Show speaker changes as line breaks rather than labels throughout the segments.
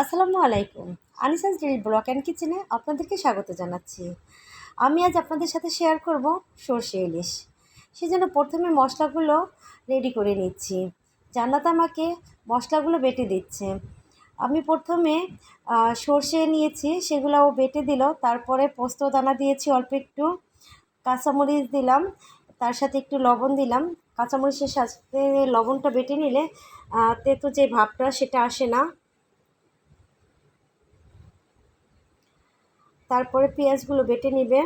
আসসালামু আলাইকুম। আনিসাস daily blog and কিচেনে আপনাদেরকে স্বাগত জানাচ্ছি। আমি আজ আপনাদের সাথে শেয়ার করব সরষে ইলিশ। সেজন্য প্রথমে মশলাগুলো রেডি করে নিচ্ছি। জান্নাত আমাকে মশলাগুলো বেটে দিচ্ছে। আমি প্রথমে সরষে নিয়েছি, সেগুলো ও বেটে দিল। তারপরে পোস্ত দানা দিয়েছি অল্প একটু, কাঁচামরিচ দিলাম, তার সাথে একটু লবণ দিলাম। কাঁচামরিচের সাথে লবণটা বেটে নিলে তেতো যে ভাবটা সেটা আসে না। তারপরে পেঁয়াজগুলো বেটে নিবে।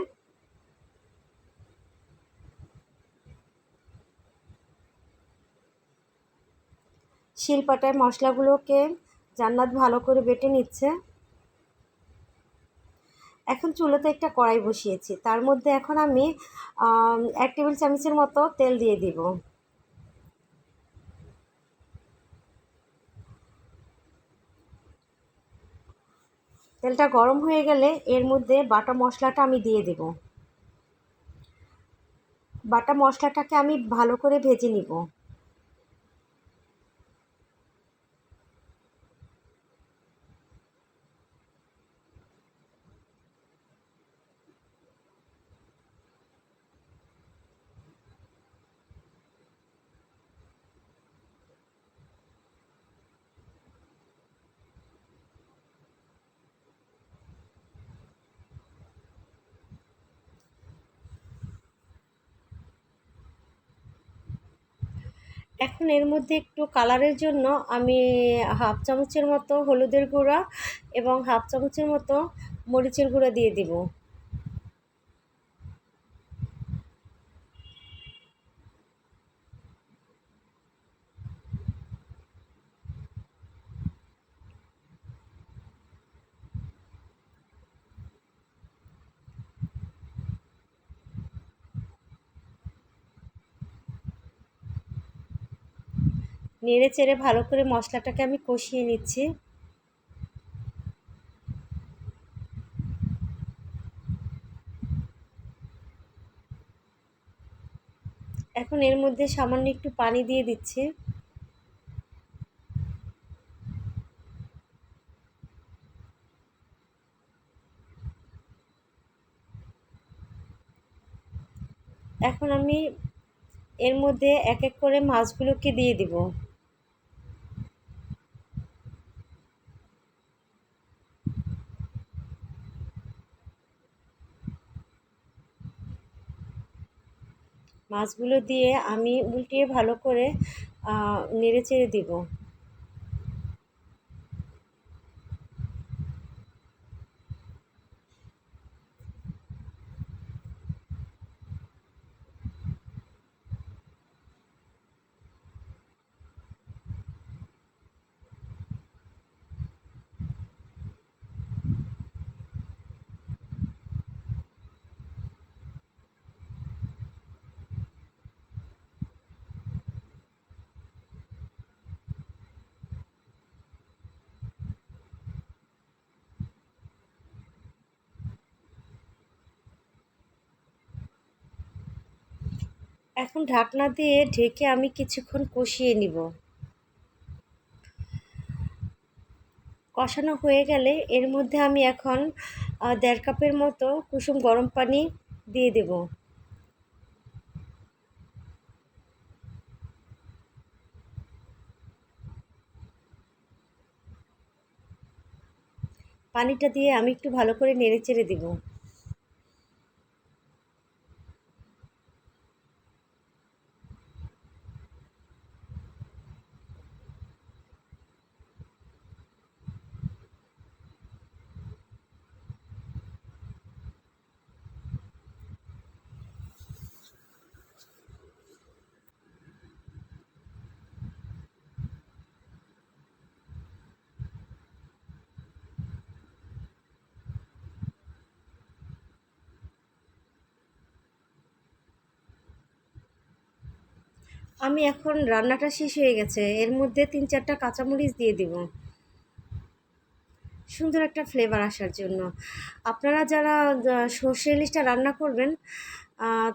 শিলপাটায় মশলাগুলোকে জান্নাত ভালো করে বেটে নিচ্ছে। এখন চুলোতে একটা কড়াই বসিয়েছি, তার মধ্যে এখন আমি 1 টেবিল চামচের মতো তেল দিয়ে দিব। তেলটা গরম হয়ে গেলে এর মধ্যে বাটা মশলাটা আমি দিয়ে দেব। বাটা মশলাটাকে আমি ভালো করে ভেজে নিব। এখন এর মধ্যে একটু কালারের জন্য আমি 1/2 চামচের মতো হলুদের গুঁড়া এবং 1/2 চামচের মতো মরিচের গুঁড়া দিয়ে দিব। নেড়ে চেড়ে ভালো করে মশলাটাকে আমি কষিয়ে নিচ্ছি। এখন এর মধ্যে সামান্য একটু পানি দিয়ে দিচ্ছি। এখন আমি এর মধ্যে এক এক করে মাছগুলোকে দিয়ে দিব। মাছগুলো দিয়ে আমি উল্টিয়ে ভালো করে নেড়ে চেড়ে দিব। এখন ঢাকনা দিয়ে ঢেকে আমি কিছুক্ষণ কষিয়ে নিব। কষানো হয়ে গেলে এর মধ্যে আমি এখন 1.5 কাপের মতো কুসুম গরম পানি দিয়ে দেব। পানিটা দিয়ে আমি একটু ভালো করে নেড়ে চেড়ে দেব। আমি এখন রান্নাটা শেষ হয়ে গেছে, এর মধ্যে 3-4টা কাঁচামরিচ দিয়ে দিব সুন্দর একটা ফ্লেভার আসার জন্য। আপনারা যারা সর্ষে ইলিশটা রান্না করবেন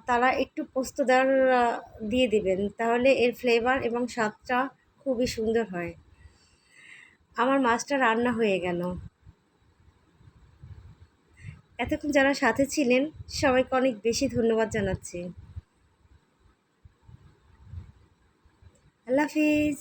তারা একটু পোস্তদার দিয়ে দিবেন, তাহলে এর ফ্লেভার এবং স্বাদটা খুবই সুন্দর হয়। আমার মাছটা রান্না হয়ে গেল। এতক্ষণ যারা সাথে ছিলেন সবাইকে অনেক বেশি ধন্যবাদ জানাচ্ছি। আল্লাহ হাফিজ।